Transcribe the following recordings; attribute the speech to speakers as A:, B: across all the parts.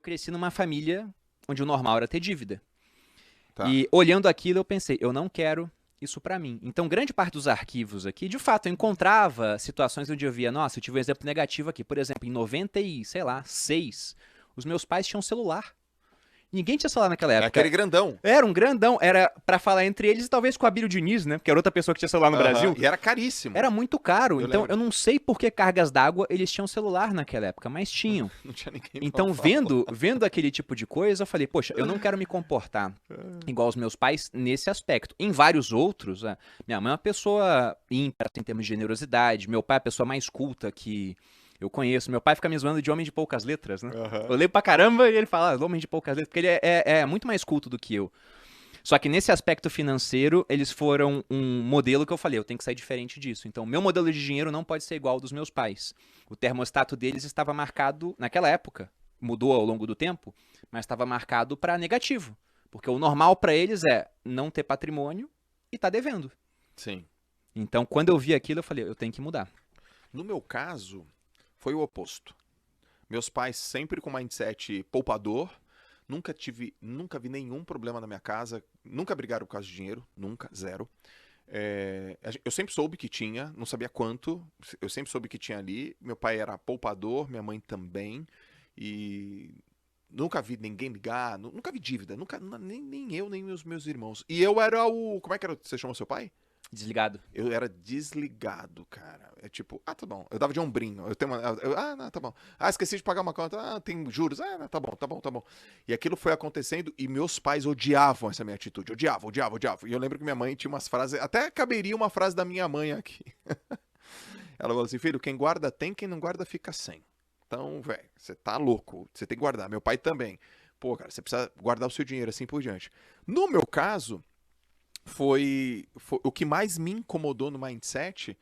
A: cresci numa família onde o normal era ter dívida.
B: Tá.
A: E olhando aquilo, eu pensei, eu não quero isso pra mim. Então, grande parte dos arquivos aqui, de fato, eu encontrava situações onde eu via, nossa, eu tive um exemplo negativo aqui. Por exemplo, em 96, os meus pais tinham celular. Ninguém tinha celular naquela
B: É
A: época.
B: aquele grandão.
A: Era um grandão, era pra falar entre eles e talvez com a Abílio Diniz, né? Que era outra pessoa que tinha celular no Brasil.
B: E era caríssimo.
A: Era muito caro,
B: Eu
A: então
B: lembro.
A: eu não sei por que cargas d'água eles tinham celular naquela época, mas tinham.
B: Não tinha ninguém pra
A: Então,
B: falar.
A: vendo aquele tipo de coisa, eu falei, poxa, eu não quero me comportar igual os meus pais nesse aspecto. Em vários outros, minha mãe é uma pessoa ímpar em termos de generosidade, meu pai é a pessoa mais culta que eu conheço. Meu pai fica me zoando de homem de poucas letras, né?
B: Aham.
A: Eu leio pra caramba e ele fala, homem de poucas letras, porque ele é muito mais culto do que eu. Só que nesse aspecto financeiro, eles foram um modelo que eu falei, eu tenho que sair diferente disso. Então, meu modelo de dinheiro não pode ser igual ao dos meus pais. O termostato deles estava marcado, naquela época, mudou ao longo do tempo, mas estava marcado para negativo. Porque o normal para eles é não ter patrimônio e tá devendo.
B: Sim.
A: Então, quando eu vi aquilo, eu falei, eu tenho que mudar.
B: No meu caso, foi o oposto. Meus pais sempre com mindset poupador. Nunca vi nenhum problema na minha casa. Nunca brigaram por causa de dinheiro. Nunca, zero. Eu sempre soube que tinha, não sabia quanto. Eu sempre soube que tinha ali. Meu pai era poupador, minha mãe também. E nunca vi ninguém ligar, nunca vi dívida. Nem eu, nem os meus irmãos. E eu era o. Como é que era? Você chamou seu pai?
A: Desligado.
B: Eu era desligado, cara. É tipo, tá bom. Eu dava de ombrinho. Não, tá bom. Esqueci de pagar uma conta. Tem juros. Não, tá bom, tá bom, tá bom. E aquilo foi acontecendo e meus pais odiavam essa minha atitude. Odiavam. E eu lembro que minha mãe tinha umas frases, até caberia uma frase da minha mãe aqui. Ela falou assim, filho, quem guarda tem, quem não guarda fica sem. Então, velho, você tá louco. Você tem que guardar. Meu pai também. Pô, cara, você precisa guardar o seu dinheiro assim por diante. No meu caso, foi o que mais me incomodou no mindset,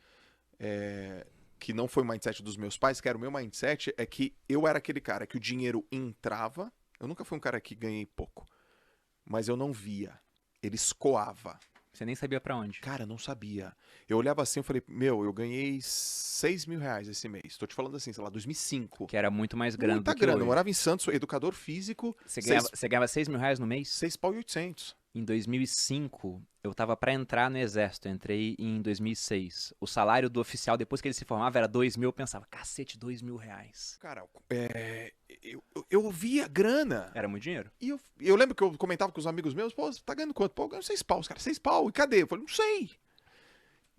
B: que não foi o mindset dos meus pais, que era o meu mindset, é que eu era aquele cara que o dinheiro entrava. Eu nunca fui um cara que ganhei pouco, mas eu não via. Ele escoava.
A: Você nem sabia pra onde.
B: Cara, eu não sabia. Eu olhava assim e falei, meu, eu ganhei 6 mil reais esse mês. Tô te falando assim, sei lá, 2005.
A: Que era muito mais grana
B: Muita
A: do que
B: grana. Eu
A: hoje.
B: morava em Santos, sou educador físico.
A: Você ganhava 6 mil reais no mês?
B: 6 pau e 800.
A: Em 2005, eu tava pra entrar no exército, eu entrei em 2006. O salário do oficial, depois que ele se formava, era 2 mil, eu pensava, cacete, 2 mil reais.
B: Cara, eu via grana.
A: Era muito dinheiro.
B: E eu lembro que eu comentava com os amigos meus, pô, você tá ganhando quanto? Pô, eu ganho 6 pau, os caras, 6 pau, e cadê? Eu falei, não sei.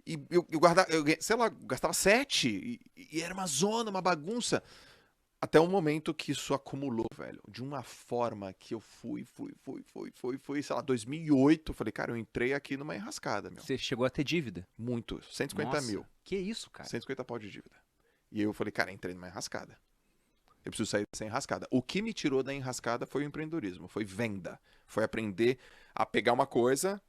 B: E eu guardava, sei lá, gastava 7, e era uma zona, uma bagunça. Até o momento que isso acumulou, velho, de uma forma que eu fui, sei lá, 2008, eu falei, cara, eu entrei aqui numa enrascada, meu.
A: Você chegou a ter dívida.
B: Muito, 150
A: Nossa,
B: mil,
A: que isso, cara?
B: 150 pau de dívida. E eu falei, cara, entrei numa enrascada. Eu preciso sair dessa enrascada. O que me tirou da enrascada foi o empreendedorismo, foi venda. Foi aprender a pegar uma coisa,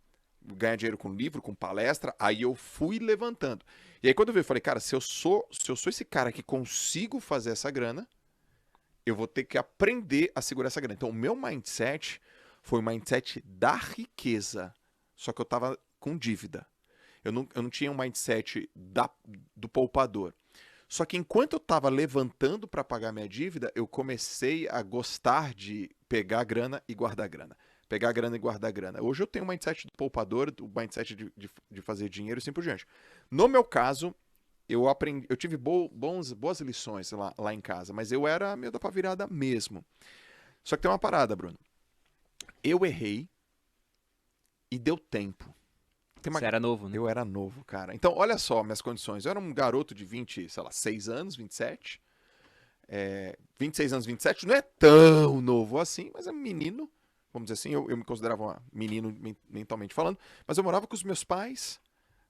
B: ganhar dinheiro com livro, com palestra, aí eu fui levantando. E aí quando eu vi, eu falei, cara, se eu sou esse cara que consigo fazer essa grana, eu vou ter que aprender a segurar essa grana. Então o meu mindset foi o mindset da riqueza, só que eu tava com dívida. Eu não tinha um mindset do poupador. Só que enquanto eu estava levantando para pagar minha dívida, eu comecei a gostar de pegar grana e guardar grana. Pegar grana e guardar grana. Hoje eu tenho o mindset do poupador, o mindset de fazer dinheiro e assim por diante. No meu caso, eu tive boas lições lá em casa, mas eu era meio da pá virada mesmo. Só que tem uma parada, Bruno. Eu errei e deu tempo.
A: Você era novo, né?
B: Eu era novo, cara. Então, olha só minhas condições. Eu era um garoto de 20, sei lá, 6 anos, 27. 26 anos, 27 não é tão novo assim, mas é um menino. Vamos dizer assim, eu me considerava um menino mentalmente falando. Mas eu morava com os meus pais,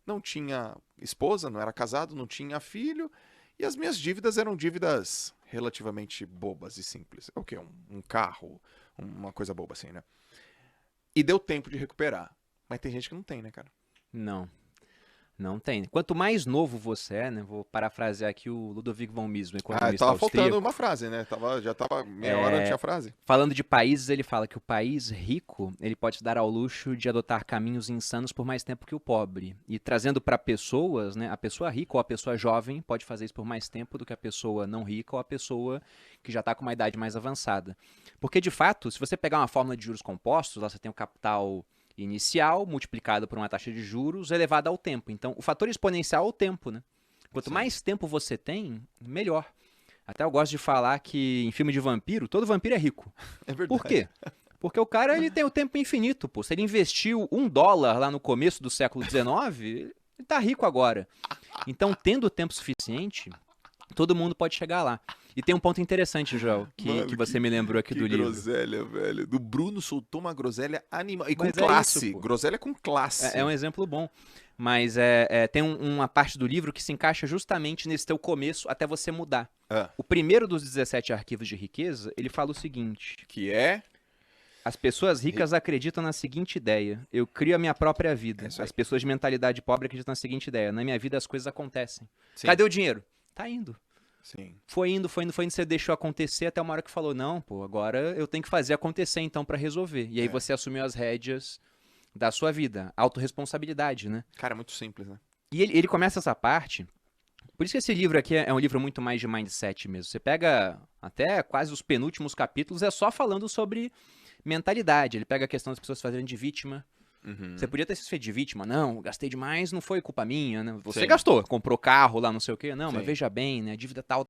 B: não tinha esposa, não era casado, não tinha filho. E as minhas dívidas eram dívidas relativamente bobas e simples. O quê? Um carro, uma coisa boba assim, né? E deu tempo de recuperar. Mas tem gente que não tem, né, cara?
A: Não. Não tem. Quanto mais novo você é, né? Vou parafrasear aqui o Ludovic von Mises, um economista
B: Tava faltando
A: austríaco.
B: uma frase, né? Já tava meia hora, não tinha frase.
A: Falando de países, ele fala que o país rico, ele pode se dar ao luxo de adotar caminhos insanos por mais tempo que o pobre. E trazendo para pessoas, né? A pessoa rica ou a pessoa jovem pode fazer isso por mais tempo do que a pessoa não rica ou a pessoa que já está com uma idade mais avançada. Porque, de fato, se você pegar uma fórmula de juros compostos, lá você tem o capital inicial multiplicado por uma taxa de juros elevada ao tempo. Então, o fator exponencial é o tempo, né? Quanto
B: Sim.
A: mais tempo você tem, melhor. Até eu gosto de falar que em filme de vampiro, todo vampiro é rico.
B: É verdade.
A: Por quê? Porque o cara ele tem o tempo infinito, pô. Se ele investiu $1 lá no começo do século XIX, ele tá rico agora. Então, tendo tempo suficiente, todo mundo pode chegar lá. E tem um ponto interessante, Joel,
B: Mano,
A: que você me lembrou aqui do
B: que
A: livro.
B: groselha, velho. Do Bruno soltou uma groselha animal. E com
A: Mas é
B: classe.
A: isso, pô.
B: Groselha com classe.
A: É um exemplo bom. Mas tem uma parte do livro que se encaixa justamente nesse teu começo até você mudar.
B: Ah,
A: O primeiro dos 17 arquivos de riqueza, ele fala o seguinte:
B: que é...
A: as pessoas ricas acreditam na seguinte ideia: eu crio a minha própria vida.
B: É isso aí.
A: As pessoas de mentalidade pobre acreditam na seguinte ideia: na minha vida as coisas acontecem.
B: Sim.
A: Cadê o dinheiro? Tá indo.
B: Sim.
A: Foi indo, você deixou acontecer até uma hora que falou: não, pô, agora eu tenho que fazer acontecer então pra resolver. E aí você assumiu as rédeas da sua vida. Autorresponsabilidade, né?
B: Cara, é muito simples, né?
A: E ele começa essa parte. Por isso que esse livro aqui é um livro muito mais de mindset mesmo. Você pega até quase os penúltimos capítulos, é só falando sobre mentalidade. Ele pega a questão das pessoas fazerem de vítima.
B: Uhum.
A: Você podia ter se feito de vítima. Não, gastei demais, não foi culpa minha, né? Você
B: Sim.
A: gastou, comprou carro lá, não sei o quê. Não, mas
B: Sim.
A: veja bem, né? A dívida tal.